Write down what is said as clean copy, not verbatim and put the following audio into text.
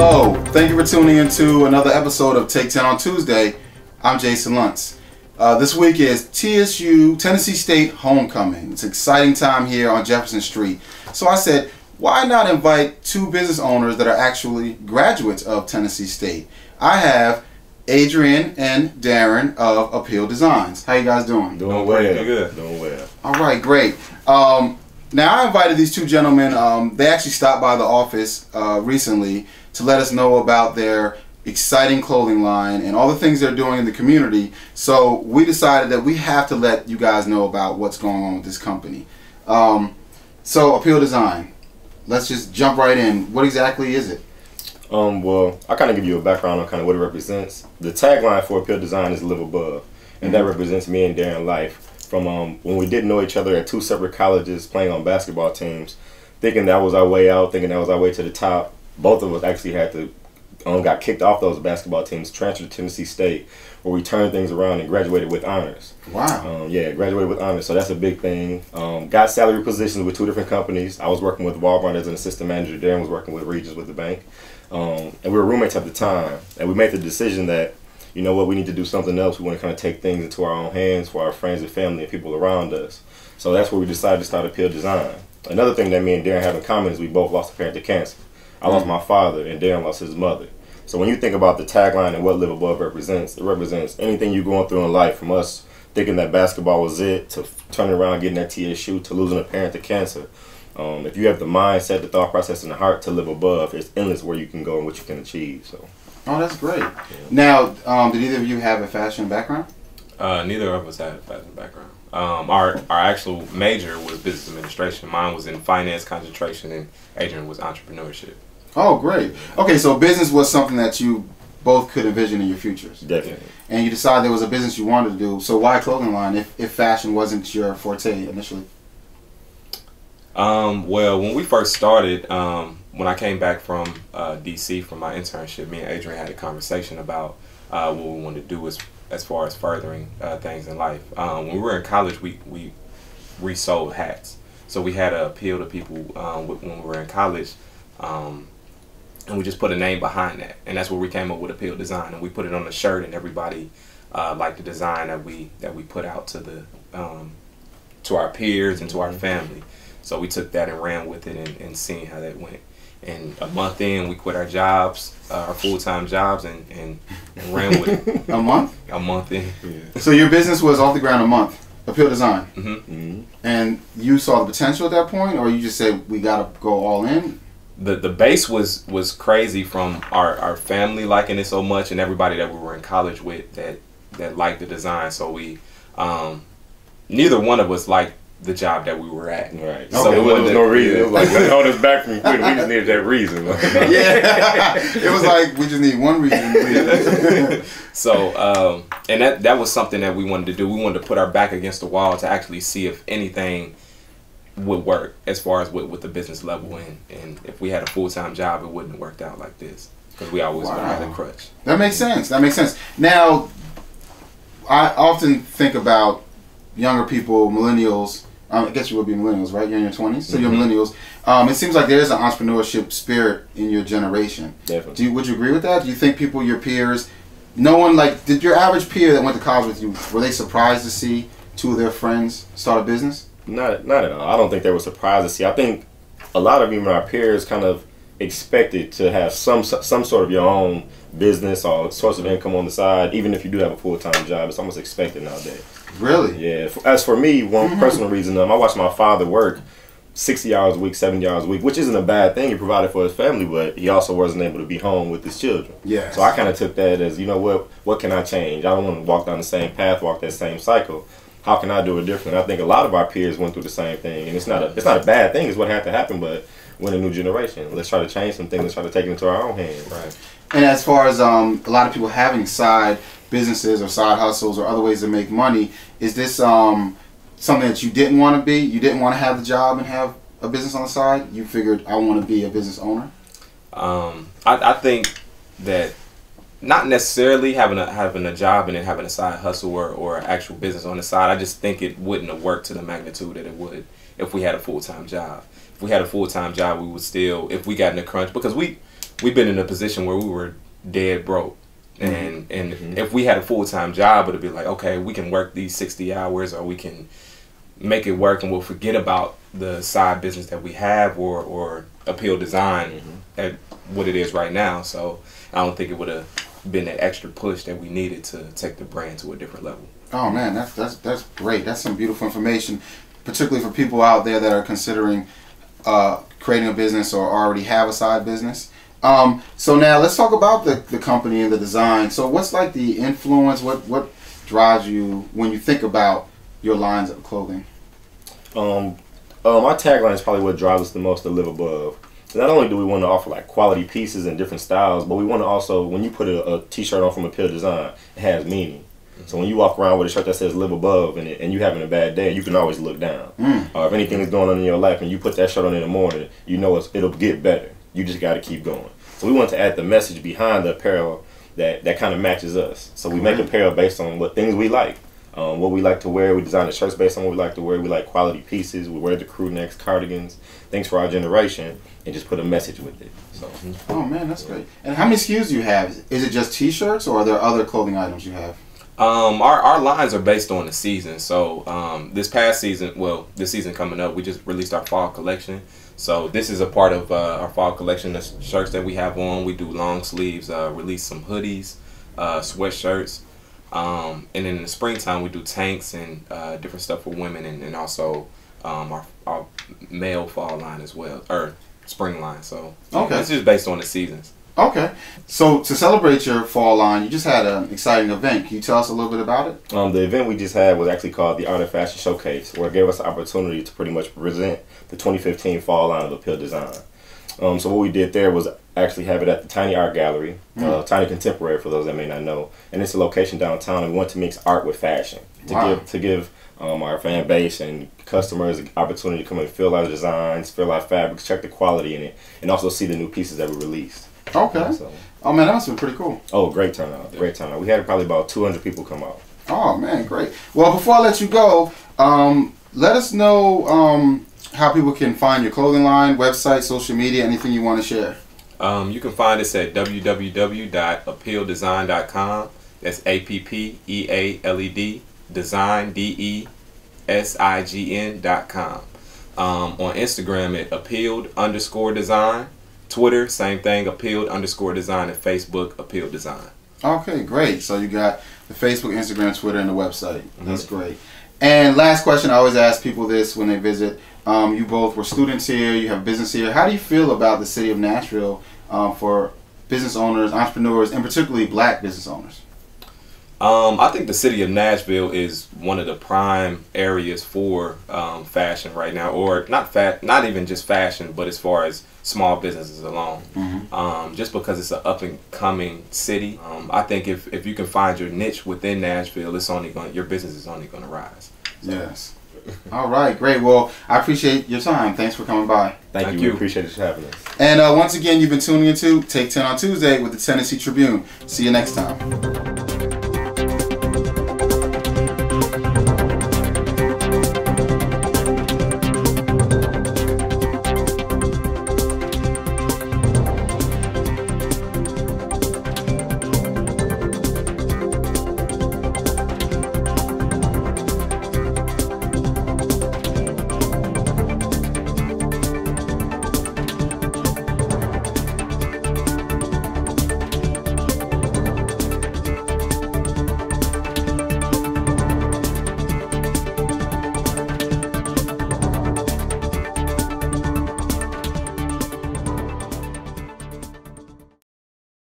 Hello, thank you for tuning in to another episode of Take 10 on Tuesday. I'm Jason Luntz. This week is TSU, Tennessee State Homecoming. It's an exciting time here on Jefferson Street. So I said, why not invite two business owners that are actually graduates of Tennessee State? I have Adrian and Darin of Appeal Designs. How you guys doing? Doing well. Good. Doing well. All right, great. Now I invited these two gentlemen. They actually stopped by the office recently to let us know about their exciting clothing line and all the things they're doing in the community. So we decided that we have to let you guys know about what's going on with this company. So Appeal Design, let's just jump right in. What exactly is it? Well, I'll kind of give you a background on kind of what it represents. The tagline for Appeal Design is Live Above, and that represents me and Darin life. From when we didn't know each other at two separate colleges playing on basketball teams, thinking that was our way out, thinking that was our way to the top. Both of us actually had to got kicked off those basketball teams, transferred to Tennessee State, where we turned things around and graduated with honors. Wow. Yeah, graduated with honors, so that's a big thing. Got salary positions with two different companies. I was working with Walmart as an assistant manager. Darin was working with Regis with the bank. And we were roommates at the time, and we made the decision that, you know what, we need to do something else. We want to kind of take things into our own hands for our friends and family and people around us. So that's where we decided to start Appeal Design. Another thing that me and Darin have in common is we both lost a parent to cancer. I lost my father, and Darin lost his mother. So when you think about the tagline and what Live Above represents, it represents anything you're going through in life, from us thinking that basketball was it, to turning around getting that TSU, to losing a parent to cancer. If you have the mindset, the thought process, and the heart to live above, it's endless where you can go and what you can achieve. So. Oh, that's great. Yeah. Now, did either of you have a fashion background? Neither of us had a fashion background. Our actual major was business administration. Mine was in finance concentration, and Adrian was entrepreneurship. Oh, great. Okay, so business was something that you both could envision in your futures. Definitely. And you decided there was a business you wanted to do. So why clothing line if fashion wasn't your forte initially? Well, when we first started, when I came back from DC from my internship, me and Adrian had a conversation about what we wanted to do as far as furthering things in life. When we were in college, we resold hats. So we had to appeal to people when we were in college, and we just put a name behind that. And that's where we came up with Appeal Design. And we put it on the shirt, and everybody liked the design that we put out to our peers and to our family. So we took that and ran with it and seeing how that went. And a month in, we quit our jobs, our full-time jobs, and ran with it. A month? A month in. Yeah. So your business was off the ground a month, Appeal Design. Mm-hmm. Mm-hmm. And you saw the potential at that point, or you just said, we got to go all in? The base was crazy from our family liking it so much, and everybody that we were in college with that liked the design. So we, neither one of us liked the job that we were at. Right. So there was no reason. It was like, they held us back from quitting. We just needed that reason. Yeah. It was like, we just need one reason. So, and that was something that we wanted to do. We wanted to put our back against the wall to actually see if anything would work as far as with the business level. And if we had a full-time job, it wouldn't have worked out like this. Because we always had a crutch. That makes sense. That makes sense. Now, I often think about younger people, millennials. I guess you would be millennials, right? You're in your 20s, so you're millennials. It seems like there's an entrepreneurship spirit in your generation. Definitely. Would you agree with that? Do you think people, your peers, did your average peer that went to college with you, were they surprised to see two of their friends start a business? Not at all. I don't think they were surprised to see. I think a lot of even our peers kind of expected to have some sort of your own business or source of income on the side, even if you do have a full-time job. It's almost expected nowadays. Really? Yeah. As for me, one personal reason, I watched my father work 60 hours a week, 70 hours a week, which isn't a bad thing. He provided for his family, but he also wasn't able to be home with his children. Yeah. So I kind of took that as, you know what can I change? I don't want to walk down the same path, walk that same cycle. How can I do it different? I think a lot of our peers went through the same thing, and it's not a bad thing. It's what had to happen, but we're in a new generation. Let's try to change some things. Let's try to take it into our own hands. Right. And as far as a lot of people having side businesses or side hustles or other ways to make money, is this something that you didn't want to be? You didn't want to have the job and have a business on the side? You figured, I want to be a business owner? I think that not necessarily having a job and then having a side hustle or actual business on the side. I just think it wouldn't have worked to the magnitude that it would if we had a full-time job. If we had a full-time job, we would still, if we got in a crunch, because we we've been in a position where we were dead broke. And if we had a full-time job, it'd be like, okay, we can work these 60 hours, or we can make it work, and we'll forget about the side business that we have, or Appeal Design at what it is right now. So I don't think it would have been that extra push that we needed to take the brand to a different level. Oh man, that's great. That's some beautiful information, particularly for people out there that are considering creating a business or already have a side business. So now let's talk about the company and the design. So what's like the influence? What drives you when you think about your lines of clothing? My tagline is probably what drives us the most, to live above. So not only do we want to offer like quality pieces and different styles, but we want to also, when you put a t-shirt on from Appeal Design, it has meaning. So when you walk around with a shirt that says live above and you're having a bad day, you can always look down. Or if anything is going on in your life and you put that shirt on in the morning, you know it'll get better. You just got to keep going. So we want to add the message behind the apparel that kind of matches us. So we make apparel based on what things we like. What we like to wear. We design the shirts based on what we like to wear. We like quality pieces. We wear the crew necks, cardigans, things for our generation, and just put a message with it. So. Oh man, that's great. And how many SKUs do you have? Is it just t-shirts, or are there other clothing items you have? Our lines are based on the season. So this past season, well, this season coming up, we just released our fall collection. So this is a part of our fall collection, the shirts that we have on. We do long sleeves, release some hoodies, sweatshirts. And then in the springtime, we do tanks and different stuff for women, and also our male fall line as well, or spring line. So it's just based on the seasons. Okay. So to celebrate your fall line, you just had an exciting event. Can you tell us a little bit about it? The event we just had was actually called the Art of Fashion Showcase, where it gave us the opportunity to pretty much present the 2015 fall line of Appeal Design. So what we did there was actually have it at the Tiny Art Gallery, Tiny Contemporary for those that may not know, and it's a location downtown, and we want to mix art with fashion to give our fan base and customers the opportunity to come and feel our designs, feel our fabrics, check the quality in it, and also see the new pieces that we released. Okay. So, oh man, that must have been pretty cool. Oh, great turnout, great turnout. We had probably about 200 people come out. Oh man, great. Well, before I let you go, let us know how people can find your clothing line, website, social media, anything you want to share. You can find us at www.appealdesign.com. That's APPEALED design DESIGN.com. On Instagram at appealed_design. Twitter, same thing, appealed_design, and Facebook, Appeal Design. Okay, great. So you got the Facebook, Instagram, Twitter, and the website. That's great. And last question, I always ask people this when they visit. You both were students here, you have business here. How do you feel about the city of Nashville for business owners, entrepreneurs, and particularly black business owners? I think the city of Nashville is one of the prime areas for fashion right now, or not even just fashion, but as far as small businesses alone. Just because it's an up and coming city, I think if you can find your niche within Nashville, your business is only going to rise. So. Yes. All right, great. Well, I appreciate your time. Thanks for coming by. Thank you. We appreciate you having us. And once again, you've been tuning into Take 10 on Tuesday with the Tennessee Tribune. See you next time.